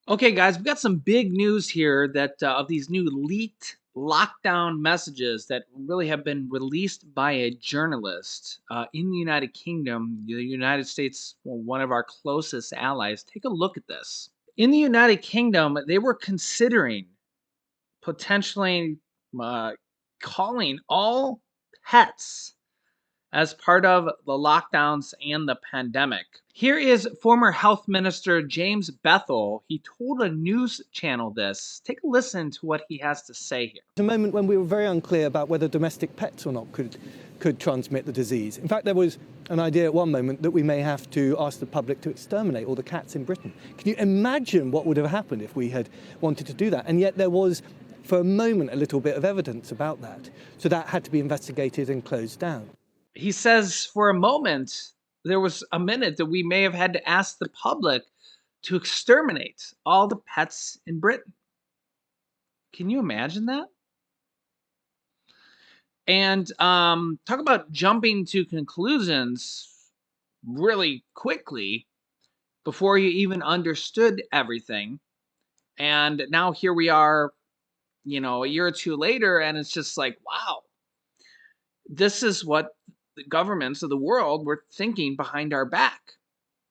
Okay, guys, we've got some big news here that of these new leaked lockdown messages that really have been released by a journalist in the United Kingdom, the United States, well, one of our closest allies. Take a look at this. In the United Kingdom, they were considering potentially uh, calling all pets as part of the lockdowns and the pandemic. Here is former health minister James Bethel. He told a news channel this. Take a listen to what he has to say here. A moment when we were very unclear about whether domestic pets or not could transmit the disease. In fact, there was an idea at one moment that we may have to ask the public to exterminate all the cats in Britain. Can you imagine what would have happened if we had wanted to do that? And yet there was, for a moment, a little bit of evidence about that. So that had to be investigated and closed down. He says for a moment, there was a minute that we may have had to ask the public to exterminate all the pets in Britain. Can you imagine that? And talk about jumping to conclusions really quickly before you even understood everything. And now here we are, a year or two later, and it's just like, wow, this is what the governments of the world were thinking behind our back,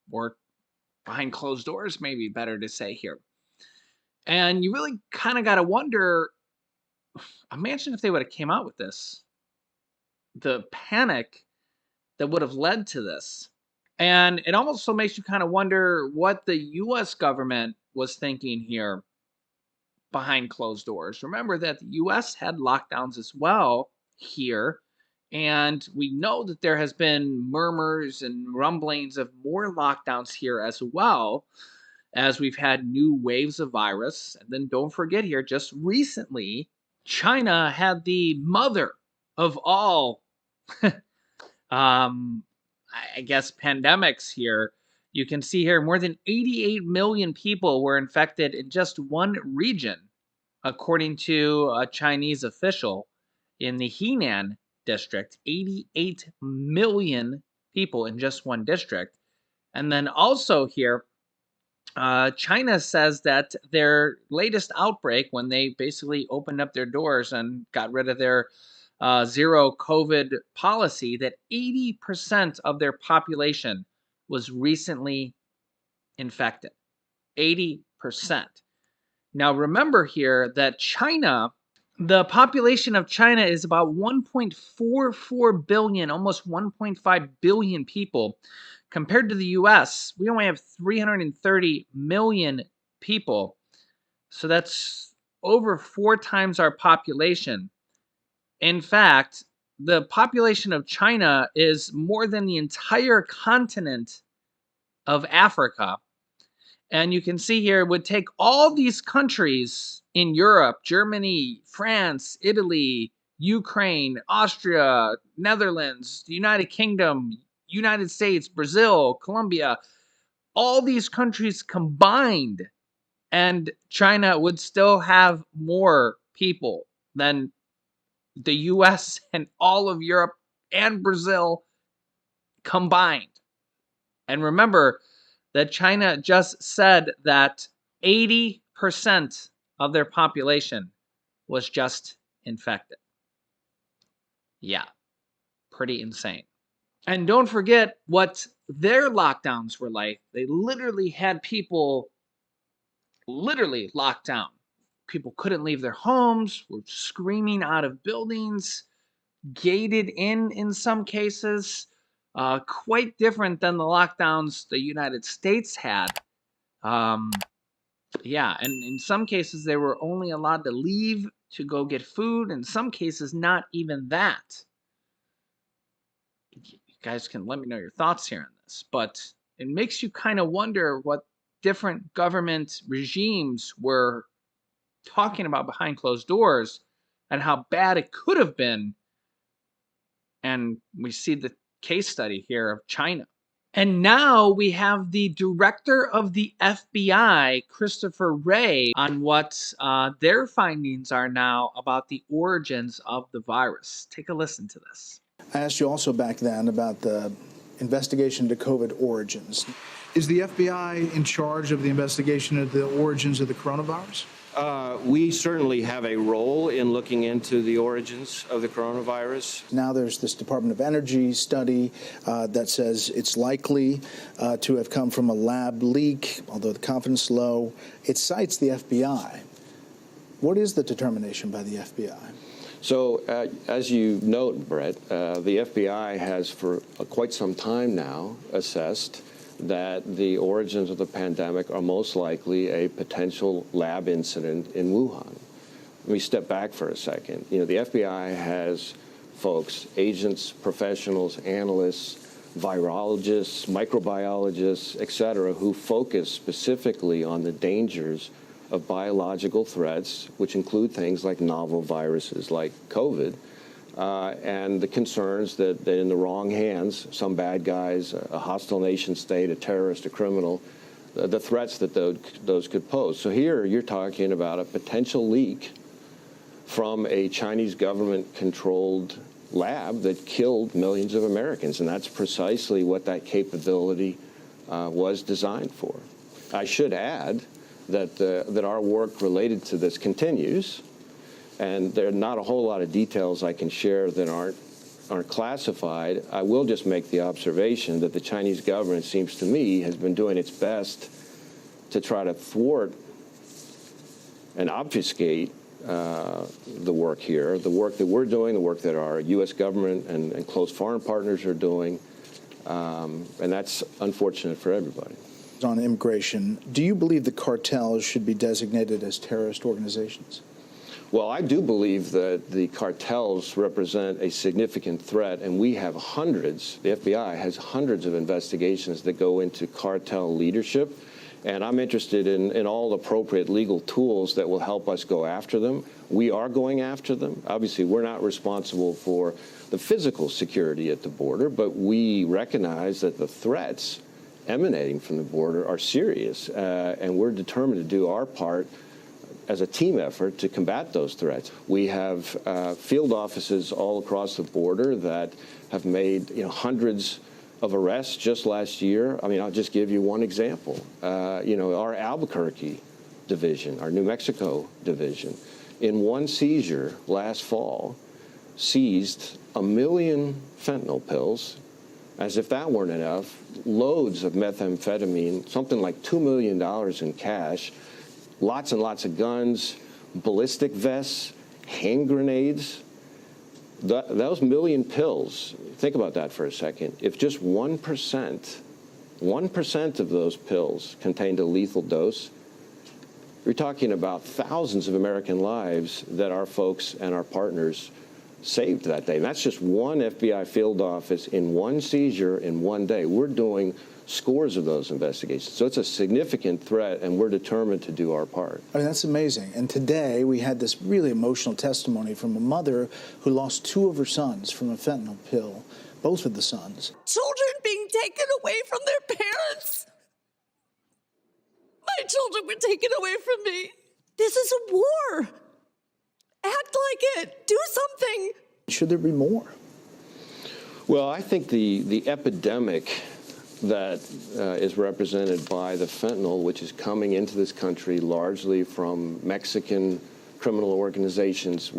or behind closed doors, maybe better to say here. And you really kind of got to wonder, imagine if they would have came out with this, the panic that would have led to this. And it also makes you kind of wonder what the US government was thinking here behind closed doors. Remember that the US had lockdowns as well here. And we know that there has been murmurs and rumblings of more lockdowns here as well, as we've had new waves of virus. And then don't forget here, just recently, China had the mother of all um, I guess pandemics here. You can see here more than 88 million people were infected in just one region, according to a Chinese official in the Henan district. 88 million people in just one district. And then also here, China says that their latest outbreak, when they basically opened up their doors and got rid of their zero COVID policy, that 80% of their population was recently infected. 80%. Now, remember here that China, the population of China is about 1.44 billion, almost 1.5 billion people. Compared to the US, we only have 330 million people. So that's over 4 times our population. In fact, the population of China is more than the entire continent of Africa. And you can see here, it would take all these countries in Europe, Germany, France, Italy, Ukraine, Austria, Netherlands, the United Kingdom, United States, Brazil, Colombia, all these countries combined, and China would still have more people than the US and all of Europe and Brazil combined. And remember that China just said that 80% of their population was just infected. Yeah, pretty insane. And don't forget what their lockdowns were like. They literally had people literally locked down. People couldn't leave their homes, were screaming out of buildings, gated in some cases. Quite different than the lockdowns the United States had. Um, yeah, and in some cases, they were only allowed to leave to go get food. In some cases, not even that. You guys can let me know your thoughts here on this, but it makes you kind of wonder what different government regimes were talking about behind closed doors and how bad it could have been. And we see the case study here of China. And now we have the director of the FBI, Christopher Wray, on what their findings are now about the origins of the virus. Take a listen to this. I asked you also back then about the investigation into COVID origins. Is the FBI in charge of the investigation of the origins of the coronavirus? We certainly have a role in looking into the origins of the coronavirus. Now there's this Department of Energy study that says it's likely to have come from a lab leak, although the confidence is low. It cites the FBI. What is the determination by the FBI? So, as you note, Brett, the FBI has for quite some time now assessed that the origins of the pandemic are most likely a potential lab incident in Wuhan. Let me step back for a second. You know, the FBI has folks, agents, professionals, analysts, virologists, microbiologists, et cetera, who focus specifically on the dangers of biological threats, which include things like novel viruses like COVID, and the concerns that in the wrong hands, some bad guys, a hostile nation state, a terrorist, a criminal, the threats that those could pose. So here you're talking about a potential leak from a Chinese government-controlled lab that killed millions of Americans, and that's precisely what that capability was designed for. I should add that our work related to this continues, and there are not a whole lot of details I can share that aren't classified. I will just make the observation that the Chinese government, seems to me, has been doing its best to try to thwart and obfuscate the work here, the work that we're doing, the work that our U.S. government and close foreign partners are doing, and that's unfortunate for everybody. On immigration, do you believe the cartels should be designated as terrorist organizations? Well, I do believe that the cartels represent a significant threat, and we have hundreds, the FBI has hundreds of investigations that go into cartel leadership, and I'm interested in all appropriate legal tools that will help us go after them. We are going after them. Obviously, we're not responsible for the physical security at the border, but we recognize that the threats emanating from the border are serious, and we're determined to do our part as a team effort to combat those threats. We have field offices all across the border that have made hundreds of arrests just last year. I mean, I'll just give you one example. Our Albuquerque division, our New Mexico division, in one seizure last fall, seized 1 million fentanyl pills. As if that weren't enough, loads of methamphetamine, something like $2 million in cash, lots and lots of guns, ballistic vests, hand grenades. Those million pills, think about that for a second. If just 1% of those pills contained a lethal dose, you're talking about thousands of American lives that our folks and our partners saved that day. And that's just one FBI field office in one seizure in one day. We're doing scores of those investigations. So it's a significant threat, and we're determined to do our part. I mean, that's amazing. And today we had this really emotional testimony from a mother who lost 2 of her sons from a fentanyl pill, both of the sons. Children being taken away from their parents. My children were taken away from me. This is a war. Act like it. Do something. Should there be more? Well, I think the epidemic that is represented by the fentanyl, which is coming into this country largely from Mexican criminal organizations,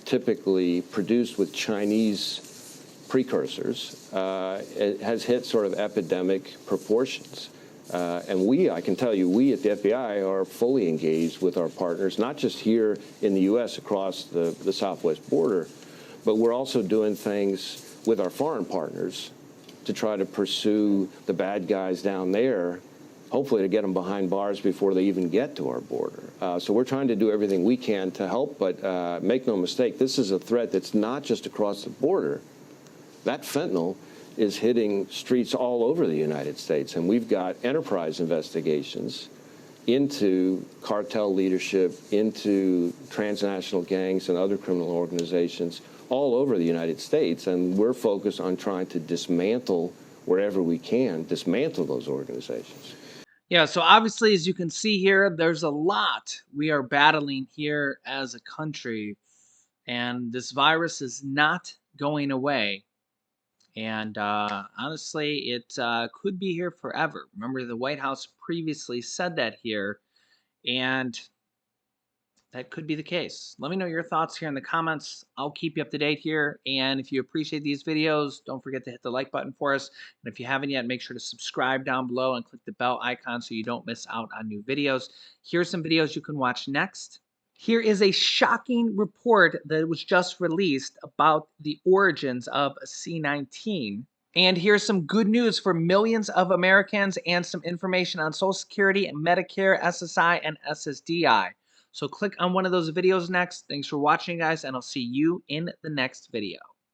typically produced with Chinese precursors, it has hit sort of epidemic proportions. And I can tell you, we at the FBI are fully engaged with our partners, not just here in the U.S. across the southwest border, but we're also doing things with our foreign partners to try to pursue the bad guys down there, hopefully to get them behind bars before they even get to our border. So we're trying to do everything we can to help, but make no mistake, this is a threat that's not just across the border. That fentanyl is hitting streets all over the United States, and we've got enterprise investigations into cartel leadership, into transnational gangs and other criminal organizations all over the United States, and we're focused on trying to dismantle wherever we can, dismantle those organizations. Yeah, so obviously, as you can see here, there's a lot we are battling here as a country, and this virus is not going away. And honestly, it could be here forever. Remember, the White House previously said that here, and that could be the case. Let me know your thoughts here in the comments. I'll keep you up to date here. And if you appreciate these videos, don't forget to hit the like button for us. And if you haven't yet, make sure to subscribe down below and click the bell icon so you don't miss out on new videos. Here's some videos you can watch next. Here is a shocking report that was just released about the origins of C-19. And here's some good news for millions of Americans and some information on Social Security, Medicare, SSI, and SSDI. So click on one of those videos next. Thanks for watching, guys, and I'll see you in the next video.